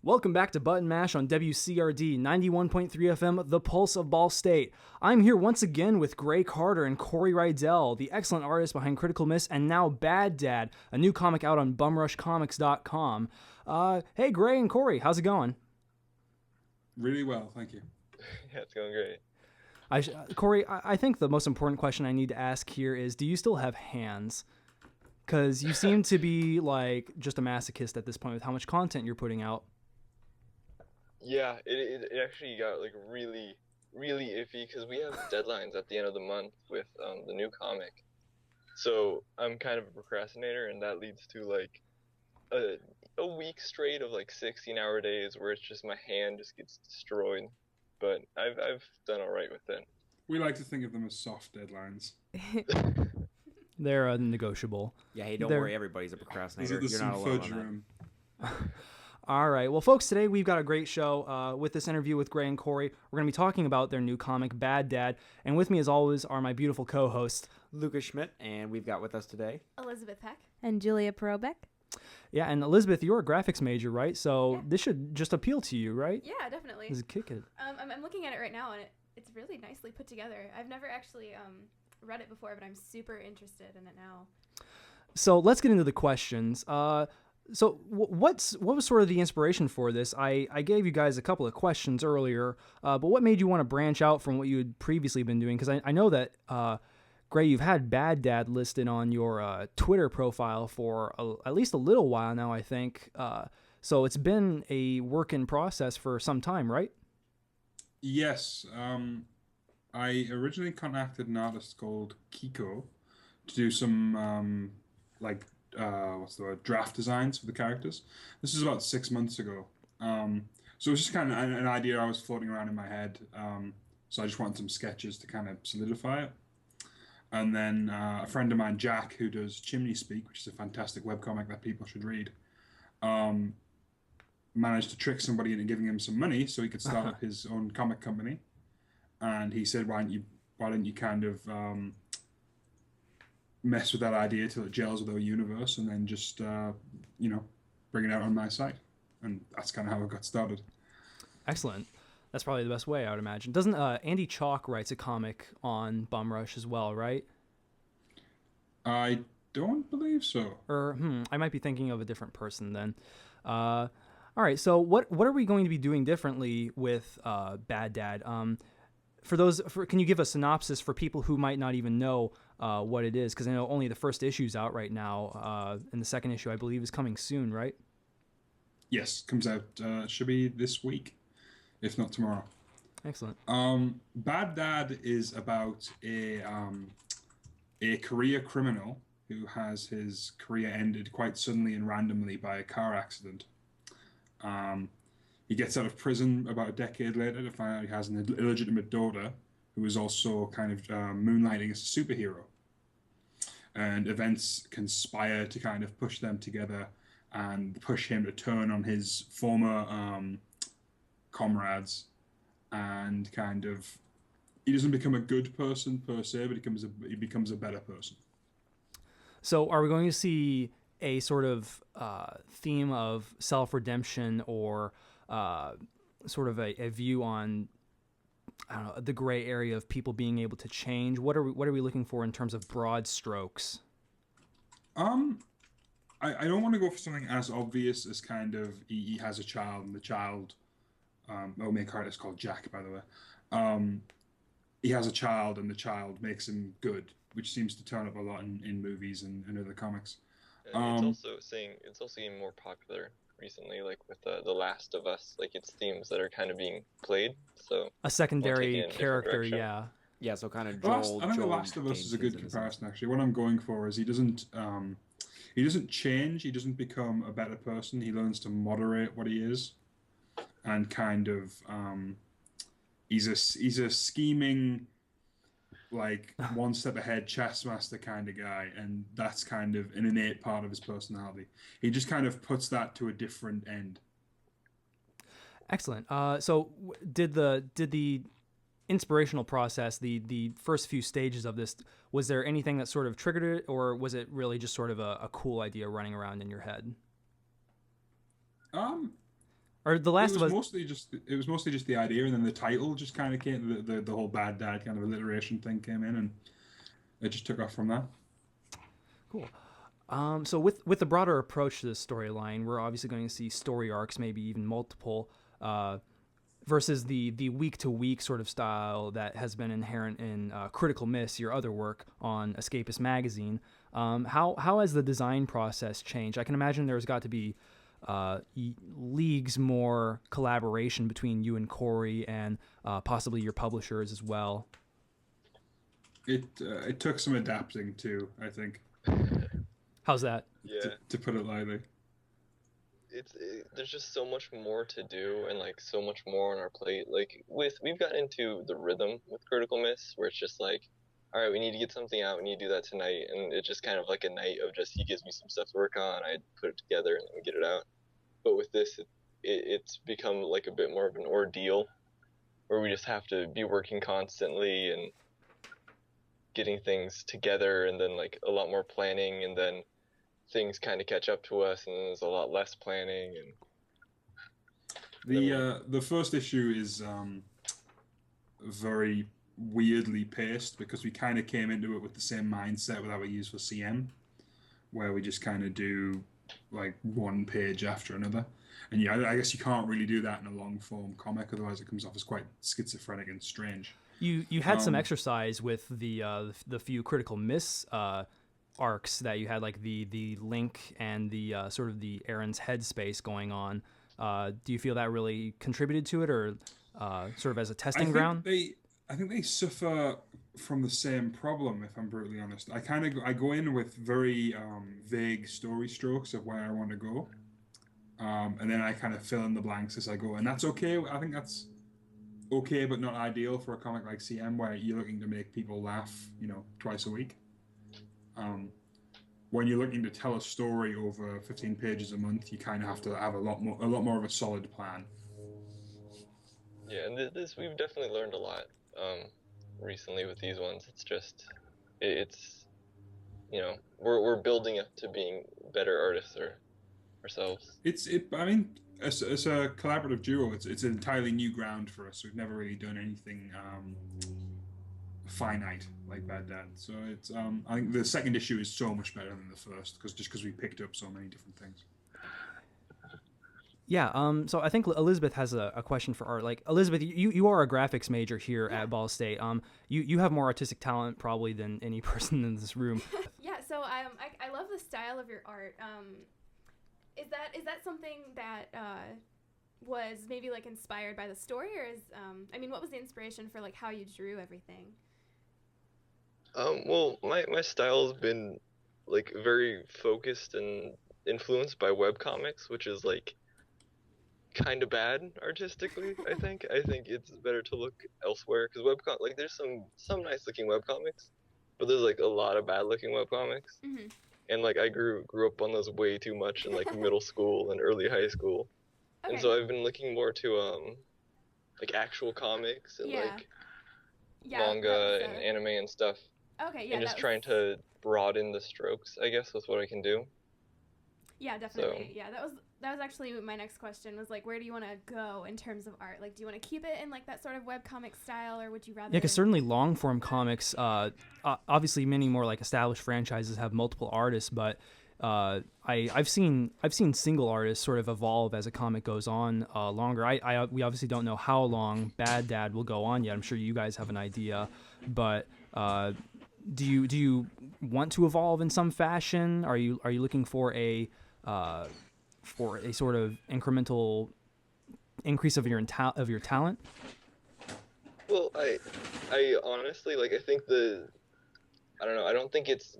Welcome back to Button Mash on WCRD 91.3 FM, the Pulse of Ball State. I'm here once again with Grey Carter and Cory Rydell, the excellent artist behind Critical Miss and now Bad Dad, a new comic out on bumrushcomics.com. Hey, Grey and Cory, how's it going? Really well, thank you. Yeah, it's going great. Cory, I think the most important question I need to ask here is, do you still have hands? Because you seem to be like just a masochist at this point with how much content you're putting out. Yeah, it actually got like really iffy because we have deadlines at the end of the month with the new comic. So I'm kind of a procrastinator, and that leads to like a week straight of like 16-hour days where it's just my hand just gets destroyed. But I've done all right with it. We like to think of them as soft deadlines. They're negotiable. Yeah, hey, don't worry, everybody's a procrastinator. You're not alone on that. All right. Well, folks, today we've got a great show with this interview with Grey and Cory. We're going to be talking about their new comic, Bad Dad. And with me, as always, are my beautiful co-hosts, Lucas Schmidt, and we've got with us today Elizabeth Peck and Julia Parobek. Yeah, and Elizabeth, you're a graphics major, right? So This should just appeal to you, right? Yeah, definitely. This is kick it. I'm looking at it right now, and it's really nicely put together. I've never actually read it before, but I'm super interested in it now. So let's get into the questions. So what was sort of the inspiration for this? I gave you guys a couple of questions earlier, but what made you want to branch out from what you had previously been doing? Because I know that, Grey, you've had Bad Dad listed on your Twitter profile for at least a little while now, I think. So it's been a work in process for some time, right? Yes. I originally contacted an artist called Kiko to do some draft designs for the characters. This is about 6 months ago. So it was just kind of an idea I was floating around in my head. So I just wanted some sketches to kind of solidify it. And then a friend of mine, Jack, who does Chimney Speak, which is a fantastic webcomic that people should read, managed to trick somebody into giving him some money so he could start up his own comic company. And he said, why don't you kind of mess with that idea till it gels with our universe, and then just bring it out on my site. And that's kind of how it got started. Excellent. That's probably the best way, I would imagine. Doesn't Andy Chalk writes a comic on Bumrush as well, right? I don't believe so. Or I might be thinking of a different person then. All right, so what are we going to be doing differently with Bad Dad? Can you give a synopsis for people who might not even know what it is? Because I know only the first issue's out right now, and the second issue, I believe, is coming soon, right? Yes, comes out, should be this week, if not tomorrow. Excellent. Bad Dad is about a career criminal who has his career ended quite suddenly and randomly by a car accident. He gets out of prison about a decade later to find out he has an illegitimate daughter who is also kind of moonlighting as a superhero. And events conspire to kind of push them together and push him to turn on his former comrades, and kind of, he doesn't become a good person per se, but he becomes a better person. So are we going to see a sort of theme of self-redemption or sort of a view on, I don't know, the gray area of people being able to change? What are we looking for in terms of broad strokes? I don't want to go for something as obvious as kind of he has a child, and the child, main character is called Jack, by the way. He has a child, and the child makes him good, which seems to turn up a lot in movies and other comics. It's also getting more popular recently, like with the Last of Us, like it's themes that are kind of being played. So a secondary character, yeah. Yeah, so kind of Joel. I think The Last of Us is a good comparison, actually. What I'm going for is he doesn't change, he doesn't become a better person, he learns to moderate what he is, and kind of he's a scheming, like one step ahead chess master kind of guy, and that's kind of an innate part of his personality. He just kind of puts that to a different end. Excellent. So did the inspirational process, the first few stages of this, was there anything that sort of triggered it, or was it really just sort of a cool idea running around in your head? Or The Last of Us. It was mostly just the idea, and then the title just kind of came. The whole bad dad kind of alliteration thing came in, and it just took off from that. Cool. So with the broader approach to this storyline, we're obviously going to see story arcs, maybe even multiple, versus the week-to-week sort of style that has been inherent in Critical Miss, your other work on Escapist Magazine. How has the design process changed? I can imagine there's got to be leagues more collaboration between you and Cory and possibly your publishers as well. It took some adapting too, I think. How's that? Yeah. To put it lightly. There's just so much more to do and like so much more on our plate. Like we've gotten into the rhythm with Critical Miss where it's just like, all right, we need to get something out, we need to do that tonight, and it's just kind of like a night of just he gives me some stuff to work on, I put it together, and then we get it out. But with this, it's become like a bit more of an ordeal where we just have to be working constantly and getting things together, and then like a lot more planning, and then things kind of catch up to us, and there's a lot less planning. And the first issue is very weirdly paced because we kind of came into it with the same mindset that we use for CM, where we just kind of do like one page after another. And yeah, I guess you can't really do that in a long form comic, otherwise it comes off as quite schizophrenic and strange. You had some exercise with the few Critical Miss arcs that you had, like the Link and the sort of the Aaron's headspace going on. Do you feel that really contributed to it, or sort of as a testing ground? I think they suffer from the same problem, if I'm brutally honest. I go in with very vague story strokes of where I want to go, and then I kind of fill in the blanks as I go, and that's okay. I think that's okay, but not ideal for a comic like CM, where you're looking to make people laugh, twice a week. When you're looking to tell a story over 15 pages a month, you kind of have to have a lot more of a solid plan. Yeah, and this we've definitely learned a lot recently with these ones. It's just we're building up to being better artists ourselves. I mean, as a collaborative duo, it's an entirely new ground for us. We've never really done anything finite like Bad Dad. So it's I think the second issue is so much better than the first because we picked up so many different things. Yeah, so I think Elizabeth has a question for Art. Like, Elizabeth, you are a graphics major here at Ball State. You have more artistic talent probably than any person in this room. Yeah, so I love the style of your art. Is that something that was maybe like inspired by the story, or what was the inspiration for like how you drew everything? Well, my style has been like very focused and influenced by webcomics, which is like kind of bad artistically. I think it's better to look elsewhere because there's some nice looking webcomics, but there's like a lot of bad looking webcomics. Mm-hmm. And like I grew up on those way too much in like middle school and early high school. Okay. And so I've been looking more to like actual comics and like manga and anime and stuff. Okay, yeah. And just trying to broaden the strokes, I guess, with what I can do. Yeah, definitely. So, yeah, that was actually my next question, was like, where do you want to go in terms of art? Like, do you want to keep it in like that sort of webcomic style, or would you rather? Yeah, because certainly long form comics, obviously many more like established franchises have multiple artists, but I've seen single artists sort of evolve as a comic goes on longer. We obviously don't know how long Bad Dad will go on yet. I'm sure you guys have an idea, but do you want to evolve in some fashion? Are you looking for a sort of incremental increase of your talent? Well, I honestly I think I don't think it's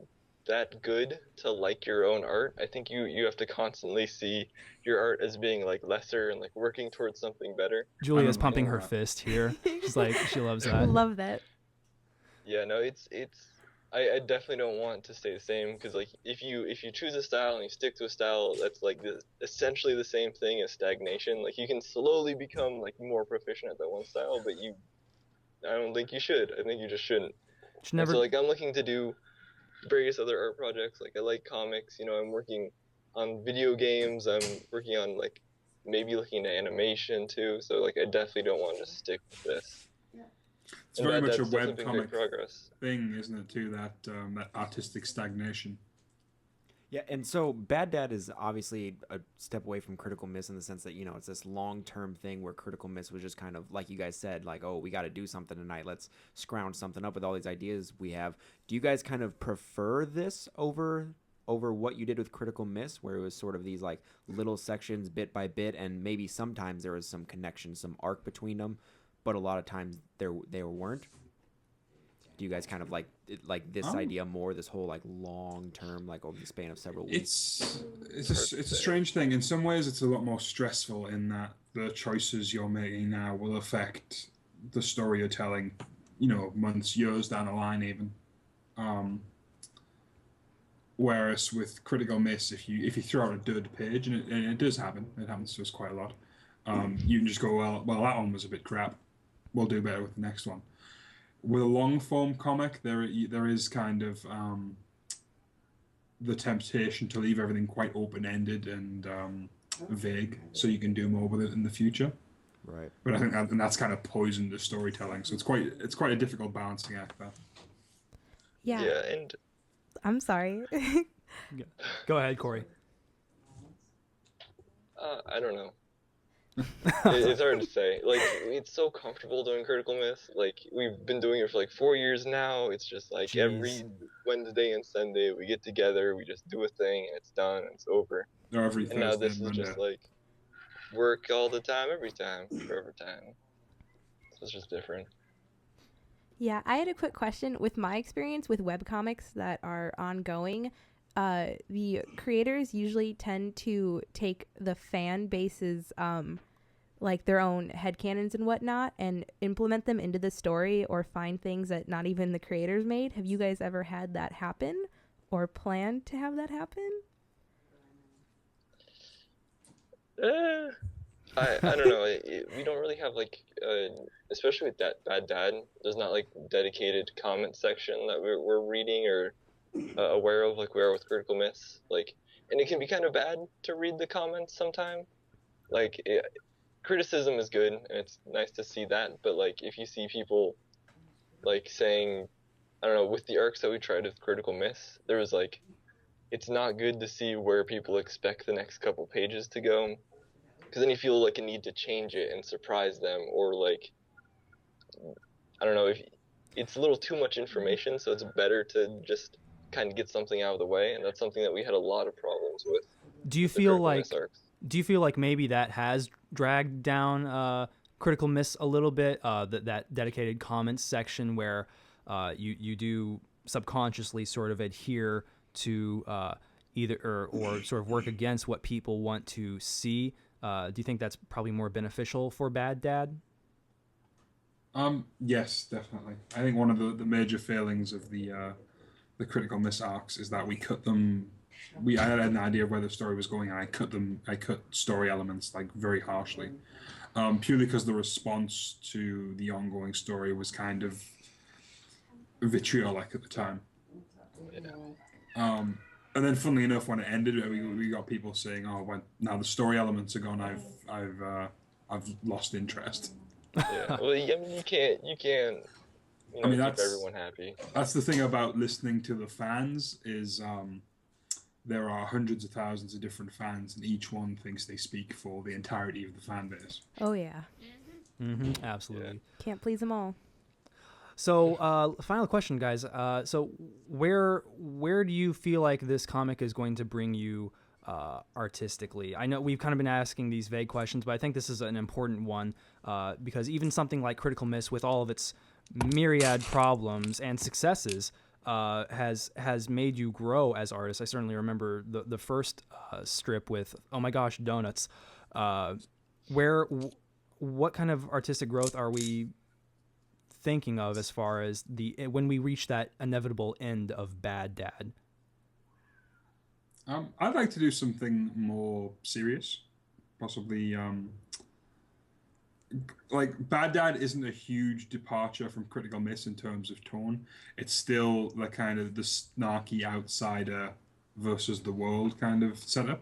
that good to like your own art. I think you have to constantly see your art as being like lesser and like working towards something better. Julia's pumping her fist here. She's like, she loves that. Love that. Yeah, no, it's I definitely don't want to stay the same, because like if you choose a style and you stick to a style that's like essentially the same thing as stagnation, like you can slowly become like more proficient at that one style, but I don't think you should. I think you just shouldn't. So like I'm looking to do various other art projects. Like I like comics, I'm working on video games, I'm working on like maybe looking at animation too. So like I definitely don't want to just stick with this. It's very much a web comic thing, isn't it? Too that artistic stagnation. Yeah, and so Bad Dad is obviously a step away from Critical Miss in the sense that, you know, it's this long-term thing where Critical Miss was just kind of, like you guys said, like, oh, we got to do something tonight. Let's scrounge something up with all these ideas we have. Do you guys kind of prefer this over what you did with Critical Miss, where it was sort of these, like, little sections bit by bit, and maybe sometimes there was some connection, some arc between them, but a lot of times there weren't? Do you guys kind of like this idea more, this whole like long term, like over the span of several weeks? It's a strange thing. In some ways, it's a lot more stressful in that the choices you're making now will affect the story you're telling, you know, months, years down the line, even. Whereas with Critical Miss, if you throw out a dud page, and it does happen, it happens to us quite a lot. You can just go, well, that one was a bit crap. We'll do better with the next one. With a long form comic, there is kind of the temptation to leave everything quite open ended and vague, so you can do more with it in the future. Right. But I think that's kind of poisoned the storytelling. So it's quite a difficult balancing act there. Yeah. Yeah, and I'm sorry. Go ahead, Cory. I don't know. It's hard to say. Like, it's so comfortable doing Critical Miss. Like, we've been doing it for like 4 years now. It's just like Jeez. Every Wednesday and Sunday we get together, we just do a thing, and it's done, and it's over. And now this is just like work all the time, every time, forever time. So it's just different. Yeah, I had a quick question. With my experience with webcomics that are ongoing, the creators usually tend to take the fan base's like their own headcanons and whatnot and implement them into the story, or find things that not even the creators made. Have you guys ever had that happen or planned to have that happen? I don't know. We don't really have like, especially with that Bad Dad, there's not like dedicated comment section that we're reading or aware of like we are with Critical Miss. Like, and it can be kind of bad to read the comments sometimes. Like, criticism is good and it's nice to see that, but like if you see people like saying, I don't know, with the arcs that we tried with Critical Miss, there was like, it's not good to see where people expect the next couple pages to go, because then you feel like a need to change it and surprise them, or like, I don't know, if it's a little too much information, so it's better to just kind of get something out of the way, and that's something that we had a lot of problems with. Do you feel like maybe that has dragged down Critical Miss a little bit? That dedicated comments section where you do subconsciously sort of adhere to either or sort of work against what people want to see. Do you think that's probably more beneficial for Bad Dad? Yes, definitely. I think one of the major failings of the Critical Miss arcs is that we cut them. I had an idea of where the story was going, and I cut story elements like very harshly, purely because the response to the ongoing story was kind of vitriolic at the time. And then, funnily enough, when it ended, we got people saying, "Oh, when now the story elements are gone, I've lost interest." Yeah, well, I mean, you can't, keep everyone happy. That's the thing about listening to the fans is there are hundreds of thousands of different fans, and each one thinks they speak for the entirety of the fan base. Oh yeah. Mm-hmm, absolutely. Yeah. Can't please them all. So, final question, guys. So, where do you feel like this comic is going to bring you artistically? I know we've kind of been asking these vague questions, but I think this is an important one because even something like Critical Miss, with all of its myriad problems and successes, has made you grow as artists. I certainly remember the first strip with "Oh my gosh, donuts." What kind of artistic growth are we thinking of as far as when we reach that inevitable end of Bad Dad? I'd like to do something more serious, possibly. Like Bad Dad isn't a huge departure from Critical Miss in terms of tone. It's still the kind of the snarky outsider versus the world kind of setup.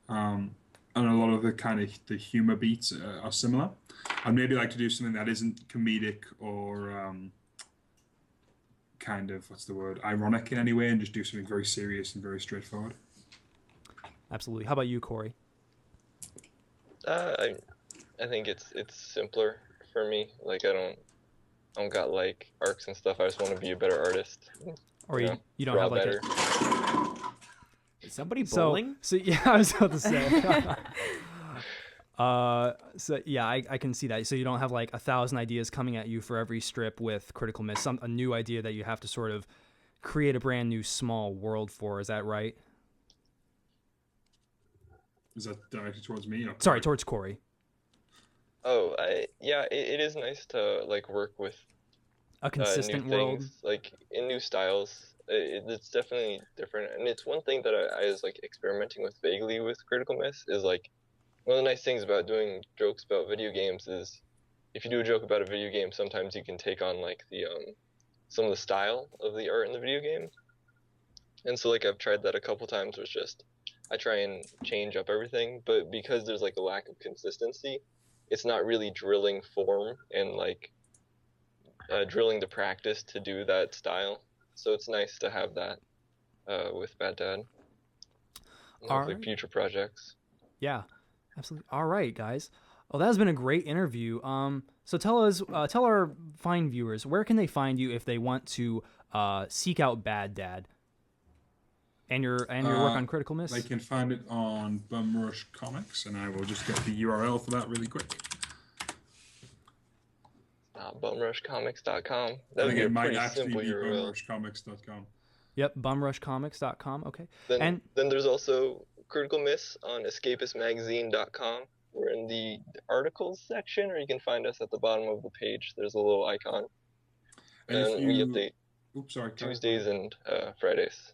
And and a lot of the humor beats are similar. I'd maybe like to do something that isn't comedic or ironic in any way, and just do something very serious and very straightforward. Absolutely. How about you, Cory? I think it's simpler for me. Like I don't got like arcs and stuff. I just want to be a better artist. Or you don't draw have like better. Is somebody bowling? So yeah, I was about to say. So yeah, I can see that. So you don't have like 1,000 ideas coming at you for every strip with Critical Miss. A new idea that you have to sort of create a brand new small world for. Is that right? Is that directed towards me? Or Sorry, towards Cory. Oh, it is nice to like work with A consistent new world. things, like in new styles. It's definitely different, and it's one thing that I was like experimenting with vaguely with Critical Miss is like one of the nice things about doing jokes about video games is if you do a joke about a video game, sometimes you can take on like the some of the style of the art in the video game, and so like I've tried that a couple times. Was just I try and change up everything, but because there's like a lack of consistency, it's not really drilling form and like drilling the practice to do that style. So it's nice to have that with Bad Dad. And hopefully future projects. Yeah, absolutely. All right, guys. Well, that has been a great interview. So tell our fine viewers, where can they find you if they want to seek out Bad Dad and your work on Critical Miss? They can find it on Bumrush Comics, and I will just get the URL for that really quick. Bumrushcomics.com. I That would think be a it might pretty actually simple be URL. bumrushcomics.com. Yep, bumrushcomics.com. Okay. Then there's also Critical Miss on escapistmagazine.com. We're in the articles section, or you can find us at the bottom of the page. There's a little icon. And we update Tuesdays and Fridays.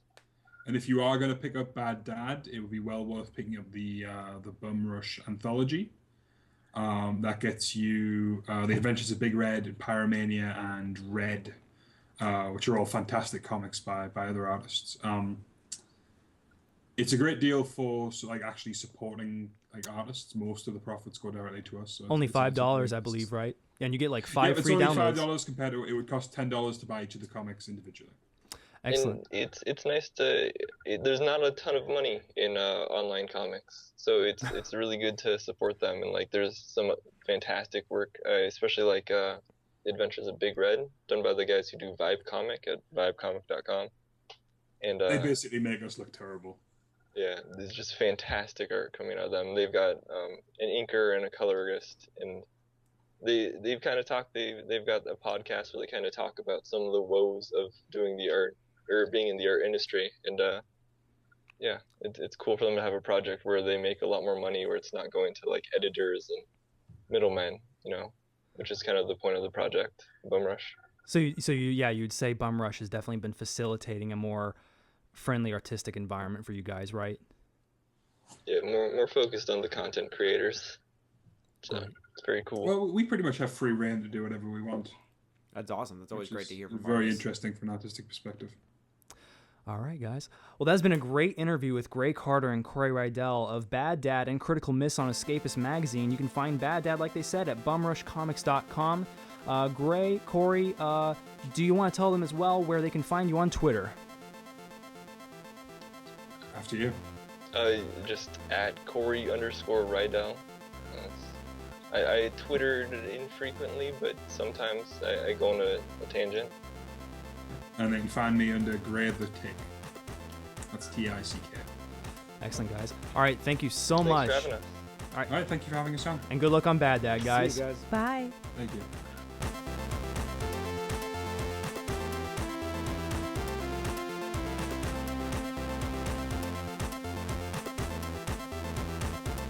And if you are going to pick up Bad Dad, it would be well worth picking up the Bumrush anthology. That gets you The Adventures of Big Red, Pyromania, and Red, which are all fantastic comics by other artists. It's a great deal for actually supporting like artists. Most of the profits go directly to us. So only $5, I believe, right? And you get like 5 free downloads. It's only $5 compared to it would cost $10 to buy each of the comics individually. Excellent. And it's nice to. There's not a ton of money in online comics, so it's really good to support them. And like, there's some fantastic work, especially like Adventures of Big Red, done by the guys who do Vibe Comic at vibecomic.com. And they basically make us look terrible. Yeah, there's just fantastic art coming out of them. They've got an inker and a colorist, and they've kind of talked. They've got a podcast where they kind of talk about some of the woes of doing the art or being in the art industry, and yeah, it's cool for them to have a project where they make a lot more money, where it's not going to like editors and middlemen, which is kind of the point of the project, Bumrush. So you'd say Bumrush has definitely been facilitating a more friendly artistic environment for you guys, right? Yeah, more focused on the content creators. So it's very cool. Well, we pretty much have free reign to do whatever we want. That's awesome. That's always great to hear from very artists. Interesting from an artistic perspective. All right, guys. Well, that's been a great interview with Grey Carter and Cory Rydell of Bad Dad and Critical Miss on Escapist Magazine. You can find Bad Dad, like they said, at bumrushcomics.com. Grey, Cory, do you want to tell them as well where they can find you on Twitter? After you. Just at Cory_Rydell. I Twittered infrequently, but sometimes I go on a tangent. And then find me under Grey the Tick. That's Tick. Excellent, guys. All right, thank you so Thanks much. for having us. All right, thank you for having us on. And good luck on Bad Dad, guys. See you guys. Bye. Thank you.